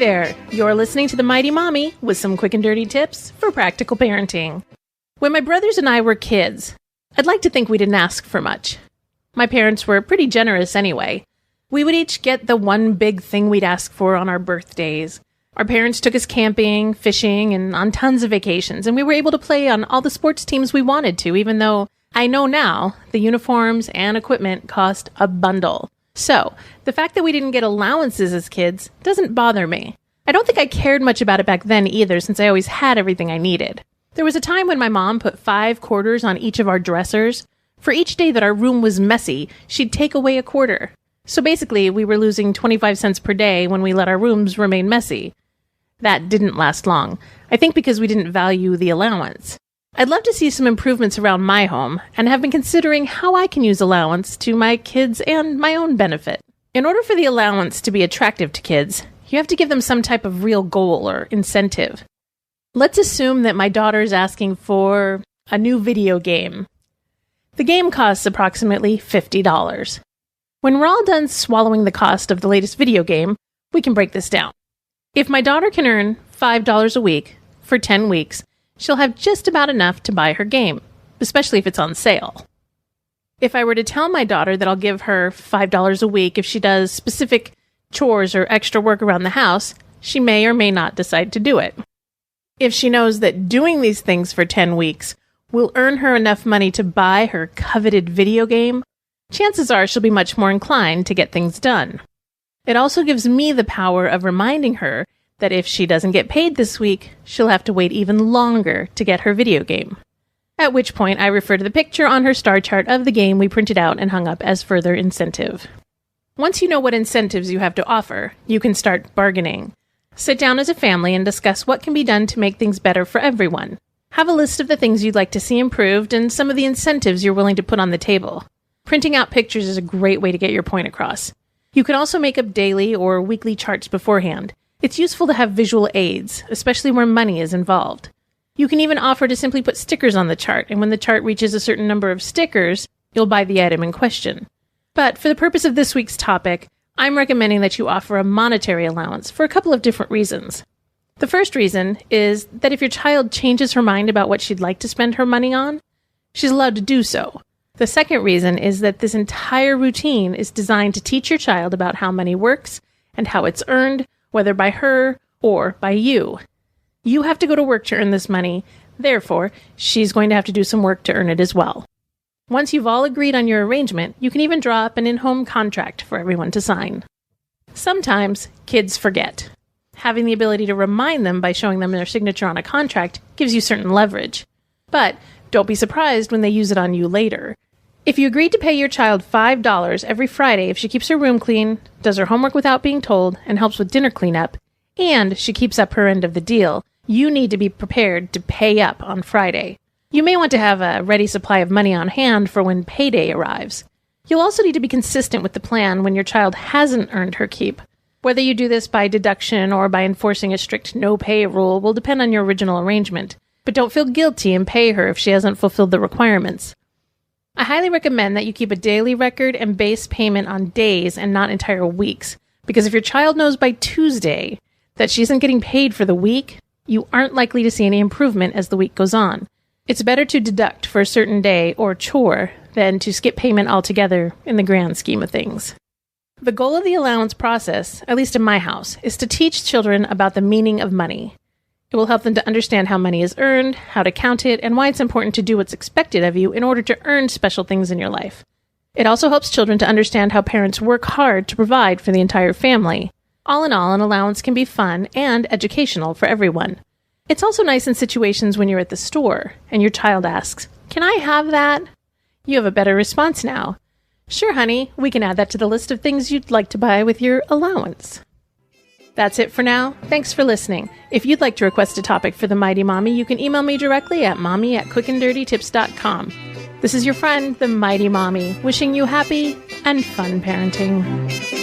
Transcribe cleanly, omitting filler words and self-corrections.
there, you're listening to The Mighty Mommy with some quick and dirty tips for practical parenting. When my brothers and I were kids, I'd like to think we didn't ask for much. My parents were pretty generous anyway. We would each get the one big thing we'd ask for on our birthdays. Our parents took us camping, fishing, and on tons of vacations, and we were able to play on all the sports teams we wanted to, even though I know now the uniforms and equipment cost a bundle. So, the fact that we didn't get allowances as kids doesn't bother me. I don't think I cared much about it back then either, since I always had everything I needed. There was a time when my mom put 5 quarters on each of our dressers. For each day that our room was messy, she'd take away a quarter. So basically, we were losing 25 cents per day when we let our rooms remain messy. That didn't last long, I think because we didn't value the allowance. I'd love to see some improvements around my home, and have been considering how I can use allowance to my kids and my own benefit. In order for the allowance to be attractive to kids, you have to give them some type of real goal or incentive. Let's assume that my daughter is asking for a new video game. The game costs approximately $50. When we're all done swallowing the cost of the latest video game, we can break this down. If my daughter can earn $5 a week for 10 weeks, she'll have just about enough to buy her game, especially if it's on sale. If I were to tell my daughter that I'll give her $5 a week if she does specific chores or extra work around the house, she may or may not decide to do it. If she knows that doing these things for 10 weeks will earn her enough money to buy her coveted video game, chances are she'll be much more inclined to get things done. It also gives me the power of reminding her that if she doesn't get paid this week, she'll have to wait even longer to get her video game. At which point, I refer to the picture on her star chart of the game we printed out and hung up as further incentive. Once you know what incentives you have to offer, you can start bargaining. Sit down as a family and discuss what can be done to make things better for everyone. Have a list of the things you'd like to see improved and some of the incentives you're willing to put on the table. Printing out pictures is a great way to get your point across. You can also make up daily or weekly charts beforehand. It's useful to have visual aids, especially where money is involved. You can even offer to simply put stickers on the chart, and when the chart reaches a certain number of stickers, you'll buy the item in question. But for the purpose of this week's topic, I'm recommending that you offer a monetary allowance for a couple of different reasons. The first reason is that if your child changes her mind about what she'd like to spend her money on, she's allowed to do so. The second reason is that this entire routine is designed to teach your child about how money works and how it's earned, whether by her or by you. You have to go to work to earn this money, therefore, she's going to have to do some work to earn it as well. Once you've all agreed on your arrangement, you can even draw up an in-home contract for everyone to sign. Sometimes, kids forget. Having the ability to remind them by showing them their signature on a contract gives you certain leverage. But don't be surprised when they use it on you later. If you agreed to pay your child $5 every Friday if she keeps her room clean, does her homework without being told, and helps with dinner cleanup, and she keeps up her end of the deal, you need to be prepared to pay up on Friday. You may want to have a ready supply of money on hand for when payday arrives. You'll also need to be consistent with the plan when your child hasn't earned her keep. Whether you do this by deduction or by enforcing a strict no-pay rule will depend on your original arrangement, but don't feel guilty and pay her if she hasn't fulfilled the requirements. I highly recommend that you keep a daily record and base payment on days and not entire weeks, because if your child knows by Tuesday that she isn't getting paid for the week, you aren't likely to see any improvement as the week goes on. It's better to deduct for a certain day or chore than to skip payment altogether in the grand scheme of things. The goal of the allowance process, at least in my house, is to teach children about the meaning of money. It will help them to understand how money is earned, how to count it, and why it's important to do what's expected of you in order to earn special things in your life. It also helps children to understand how parents work hard to provide for the entire family. All in all, an allowance can be fun and educational for everyone. It's also nice in situations when you're at the store and your child asks, "Can I have that?" You have a better response now. "Sure, honey, we can add that to the list of things you'd like to buy with your allowance." That's it for now. Thanks for listening. If you'd like to request a topic for the Mighty Mommy, you can email me directly at mommy@quickanddirtytips.com. This is your friend, the Mighty Mommy, wishing you happy and fun parenting.